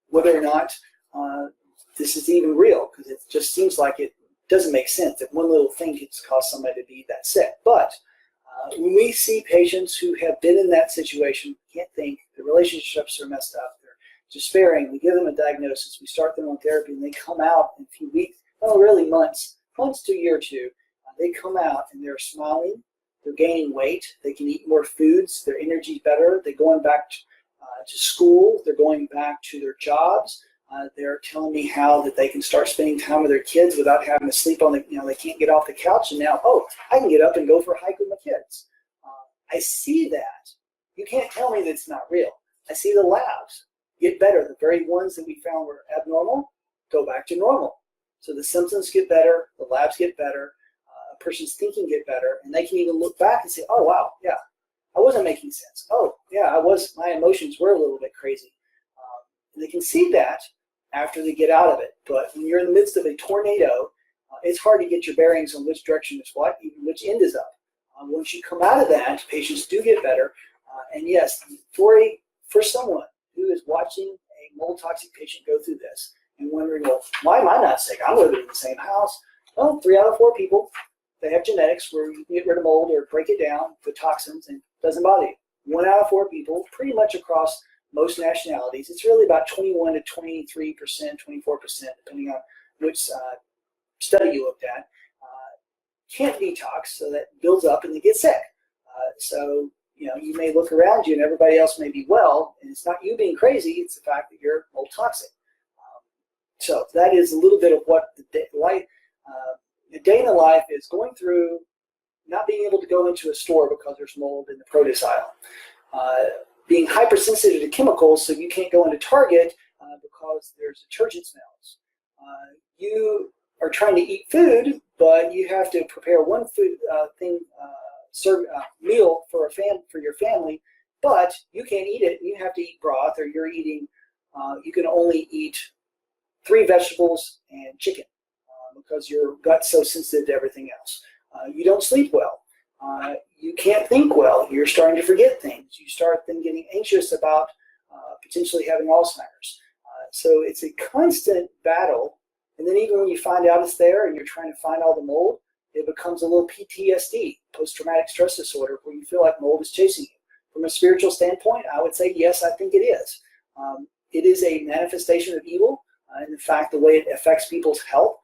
whether or not this is even real, because it just seems like it doesn't make sense that one little thing could cause somebody to be that sick. But when we see patients who have been in that situation, can't think, the relationships are messed up, they're despairing, we give them a diagnosis, we start them on therapy, and they come out in a few weeks, well, really months to a year or two, they come out and they're smiling, they're gaining weight, they can eat more foods, their energy's better, they're going back to school, they're going back to their jobs. They're telling me how that they can start spending time with their kids without having to sleep on the, they can't get off the couch, and now, oh, I can get up and go for a hike with my kids. I see that. You can't tell me that it's not real. I see the labs get better. The very ones that we found were abnormal go back to normal. So the symptoms get better, the labs get better, a person's thinking get better, and they can even look back and say, oh, wow, yeah, I wasn't making sense. Oh, yeah, my emotions were a little bit crazy. And they can see that after they get out of it. But when you're in the midst of a tornado, it's hard to get your bearings on which direction is what, even which end is up. Once you come out of that, patients do get better. And yes, for someone who is watching a mold toxic patient go through this and wondering, well, why am I not sick? I'm living in the same house. Well, 3 out of 4 people, they have genetics where you can get rid of mold or break it down with toxins and it doesn't bother you. 1 out of 4 people, pretty much across most nationalities, it's really about 21 to 23%, 24%, depending on which study you looked at, can't detox, so that builds up and they get sick. So, you may look around you and everybody else may be well, and it's not you being crazy, it's the fact that you're mold toxic. So that is a little bit of what the day in the life is, going through not being able to go into a store because there's mold in the produce aisle. Being hypersensitive to chemicals, so you can't go into Target because there's detergent smells. You are trying to eat food, but you have to prepare one food meal for your family, but you can't eat it. You have to eat broth, or you're eating. You can only eat 3 vegetables and chicken because your gut's so sensitive to everything else. You don't sleep well. You can't think well. You're starting to forget things. You start then getting anxious about potentially having Alzheimer's. So it's a constant battle. And then even when you find out it's there and you're trying to find all the mold, it becomes a little PTSD, post-traumatic stress disorder, where you feel like mold is chasing you. From a spiritual standpoint, I would say, yes, I think it is. It is a manifestation of evil, in fact, the way it affects people's health.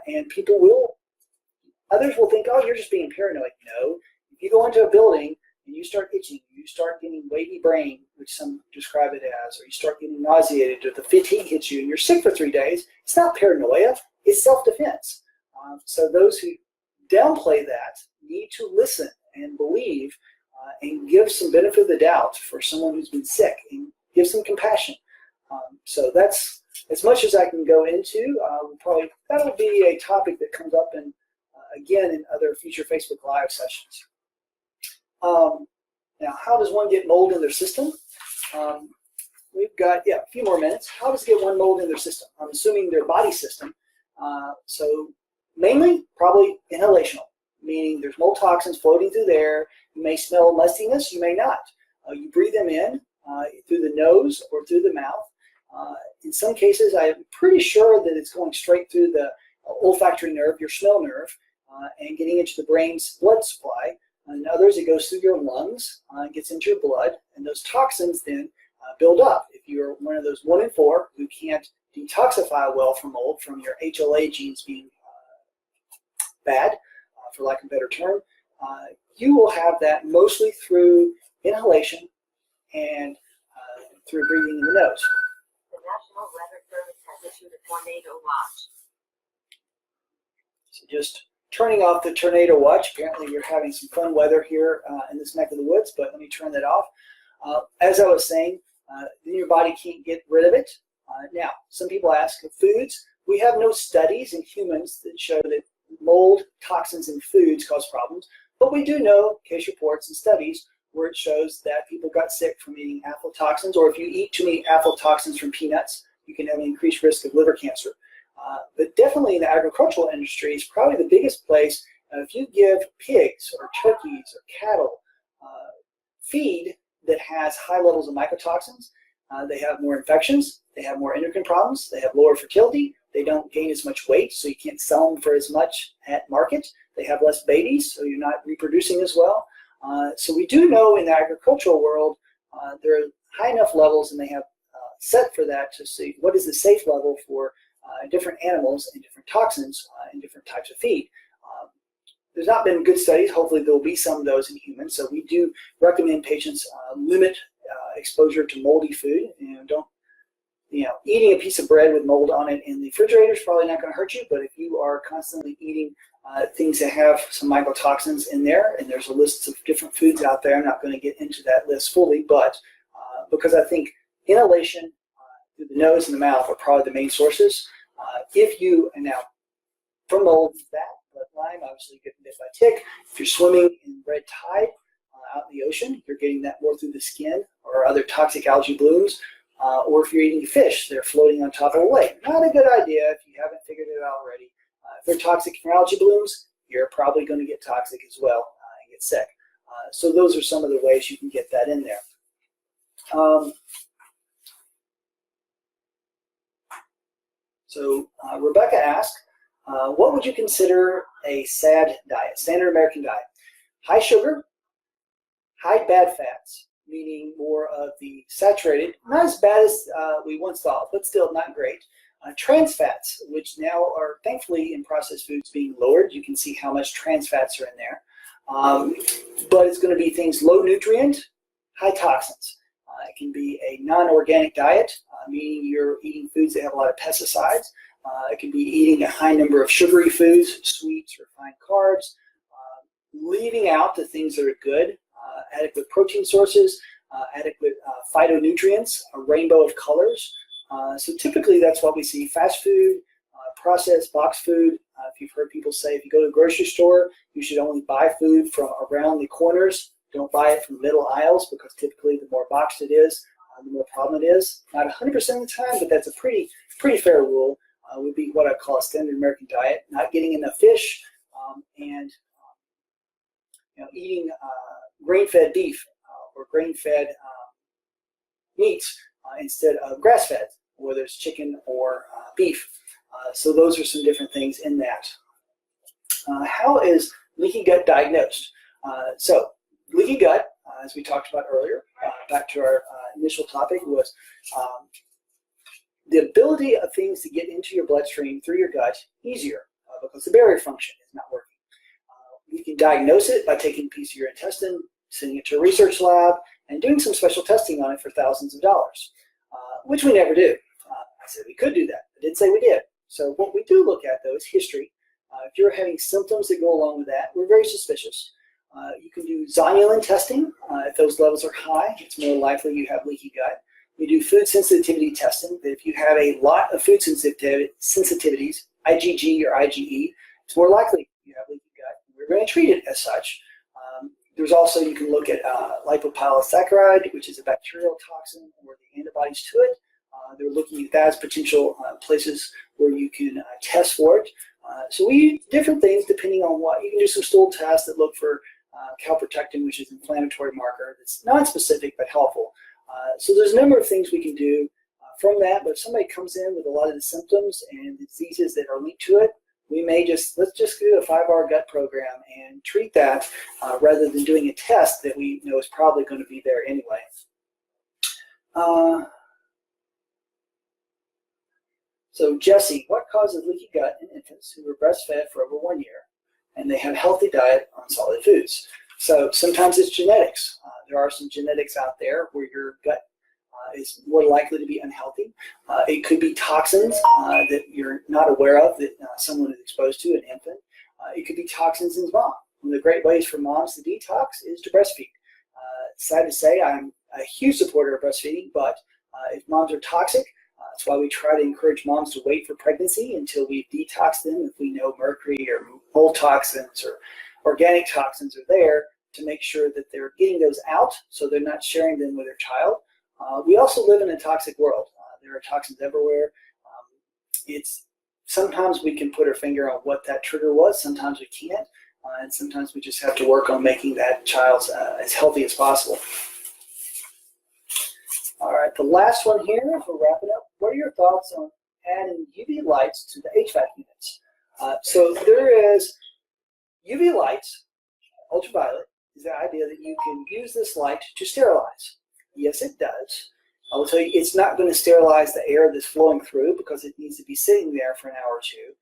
And others will think, oh, you're just being paranoid. No, if you go into a building and you start itching, you start getting wavy brain, which some describe it as, or you start getting nauseated, or the fatigue hits you and you're sick for 3 days, it's not paranoia, it's self-defense. So those who downplay that need to listen and believe and give some benefit of the doubt for someone who's been sick, and give some compassion. So that's as much as I can go into. That'll be a topic that comes up again in other future Facebook Live sessions. Now, how does one get mold in their system? We've got, a few more minutes. How does get one mold in their system? I'm assuming their body system. So mainly, probably inhalational, meaning there's mold toxins floating through there. You may smell mustiness, you may not. You breathe them in through the nose or through the mouth. In some cases, I'm pretty sure that it's going straight through the olfactory nerve, your smell nerve, and getting into the brain's blood supply. In others, it goes through your lungs, gets into your blood, and those toxins then build up. If you're one of those 1 in 4 who can't detoxify well from mold, from your HLA genes being bad, for lack of a better term, you will have that mostly through inhalation and through breathing in the nose. The National Weather Service has issued a tornado watch. So just turning off the tornado watch. Apparently you're having some fun weather here in this neck of the woods, but let me turn that off. As I was saying, then your body can't get rid of it. Now, some people ask, foods, we have no studies in humans that show that mold, toxins in foods cause problems, but we do know case reports and studies where it shows that people got sick from eating aflatoxins, or if you eat too many aflatoxins from peanuts, you can have an increased risk of liver cancer. But definitely in the agricultural industry is probably the biggest place. If you give pigs or turkeys or cattle feed that has high levels of mycotoxins, they have more infections, they have more endocrine problems, they have lower fertility, they don't gain as much weight, so you can't sell them for as much at market, they have less babies, so you're not reproducing as well. So we do know in the agricultural world there are high enough levels, and they have set for that to see what is the safe level for different animals and different toxins in different types of feed. There's not been good studies. Hopefully there will be some of those in humans. So we do recommend patients limit exposure to moldy food. Eating a piece of bread with mold on it in the refrigerator is probably not going to hurt you. But if you are constantly eating things that have some mycotoxins in there, and there's a list of different foods out there, I'm not going to get into that list fully, but because I think inhalation through the nose and the mouth are probably the main sources. Now from mold, that, but Lyme, obviously getting bit by tick. If you're swimming in red tide out in the ocean, you're getting that more through the skin or other toxic algae blooms. Or if you're eating fish, they're floating on top of a lake. Not a good idea if you haven't figured it out already. If they're toxic from algae blooms, you're probably going to get toxic as well and get sick. So those are some of the ways you can get that in there. So Rebecca asked, what would you consider a SAD diet, standard American diet? High sugar, high bad fats, meaning more of the saturated, not as bad as we once thought, but still not great. Trans fats, which now are thankfully in processed foods being lowered. You can see how much trans fats are in there. But it's going to be things low nutrient, high toxins. It can be a non-organic diet, meaning you're eating foods that have a lot of pesticides. It can be eating a high number of sugary foods, sweets, refined carbs, leaving out the things that are good, adequate protein sources, adequate phytonutrients, a rainbow of colors. So typically that's what we see. Fast food, processed box food. If you've heard people say if you go to the grocery store, you should only buy food from around the corners. Don't buy it from the middle aisles, because typically the more boxed it is, the more problem it is. Not 100% of the time, but that's a pretty fair rule. Would be what I call a standard American diet. Not getting enough fish, and eating grain-fed beef or grain-fed meats instead of grass-fed, whether it's chicken or beef. So those are some different things in that. How is leaky gut diagnosed? So leaky gut, as we talked about earlier, back to our initial topic, was the ability of things to get into your bloodstream through your gut easier because the barrier function is not working. We can diagnose it by taking a piece of your intestine, sending it to a research lab, and doing some special testing on it for thousands of dollars, which we never do. I said we could do that. I didn't say we did. So what we do look at, though, is history. If you're having symptoms that go along with that, we're very suspicious. You can do zonulin testing. If those levels are high, it's more likely you have leaky gut. We do food sensitivity testing. That if you have a lot of food sensitivities, IgG or IgE, it's more likely you have leaky gut. We're going to treat it as such. There's also, you can look at lipopolysaccharide, which is a bacterial toxin, or the antibodies to it. They're looking at that as potential places where you can test for it. So we use different things depending on what. You can do some stool tests that look for calprotectin, which is an inflammatory marker that's non-specific but helpful. So there's a number of things we can do from that, but if somebody comes in with a lot of the symptoms and diseases that are linked to it, we may let's just do a 5-hour gut program and treat that rather than doing a test that we know is probably going to be there anyway. So Jesse, what causes leaky gut in infants who were breastfed for over 1 year and they have a healthy diet on solid foods? So sometimes it's genetics. There are some genetics out there where your gut is more likely to be unhealthy. It could be toxins that you're not aware of that someone is exposed to, an infant. It could be toxins in mom. One of the great ways for moms to detox is to breastfeed. Sad to say, I'm a huge supporter of breastfeeding, but if moms are toxic, that's why we try to encourage moms to wait for pregnancy until we've detoxed them if we know mercury or mold toxins or organic toxins are there, to make sure that they're getting those out so they're not sharing them with their child. We also live in a toxic world. There are toxins everywhere. Sometimes we can put our finger on what that trigger was, sometimes we can't, and sometimes we just have to work on making that child as healthy as possible. All right, the last one here, we're wrapping up. What are your thoughts on adding UV lights to the HVAC units? So there is UV lights, ultraviolet, is the idea that you can use this light to sterilize. Yes, it does. I will tell you, it's not going to sterilize the air that's flowing through because it needs to be sitting there for an hour or two.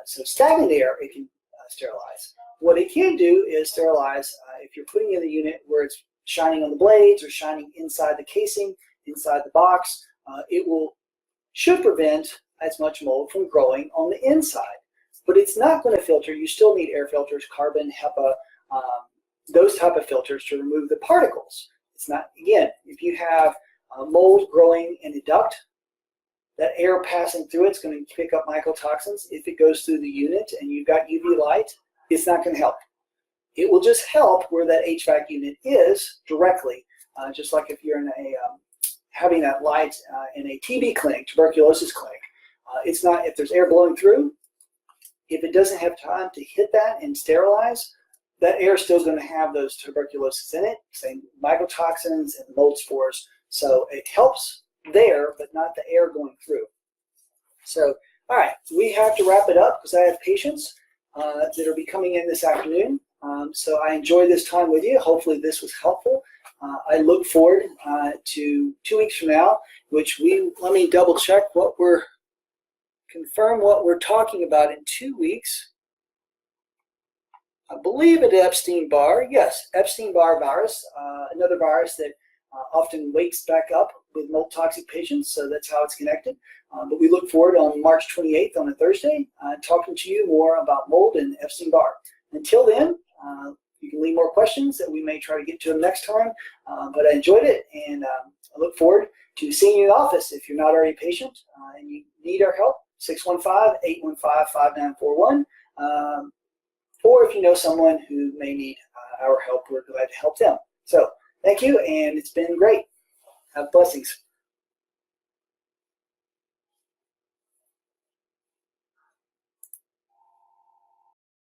So stagnant air, it can sterilize. What it can do is sterilize if you're putting in the unit where it's shining on the blades or shining inside the casing, inside the box. It should prevent as much mold from growing on the inside. But it's not going to filter. You still need air filters, carbon, HEPA, those type of filters to remove the particles. It's not, again, if you have mold growing in a duct, that air passing through it's going to pick up mycotoxins. If it goes through the unit and you've got UV light, it's not going to help. It will just help where that HVAC unit is directly, just like if you're in a having that light in a TB clinic, tuberculosis clinic. It's not, if there's air blowing through, if it doesn't have time to hit that and sterilize, that air is still going to have those tuberculosis in it, same mycotoxins and mold spores. So it helps there, but not the air going through. So, all right, we have to wrap it up because I have patients that will be coming in this afternoon. So I enjoy this time with you. Hopefully this was helpful. I look forward to 2 weeks from now, which let me double check confirm what we're talking about in 2 weeks. I believe it Epstein-Barr. Yes, Epstein-Barr virus, another virus that often wakes back up with mold toxic patients, so that's how it's connected. But we look forward on March 28th on a Thursday, talking to you more about mold and Epstein-Barr. Until then, you can leave more questions that we may try to get to them next time. But I enjoyed it, and I look forward to seeing you in the office. If you're not already a patient and you need our help, 615-815-5941. Or if you know someone who may need our help, we're glad to help them. So thank you, and it's been great. Have blessings.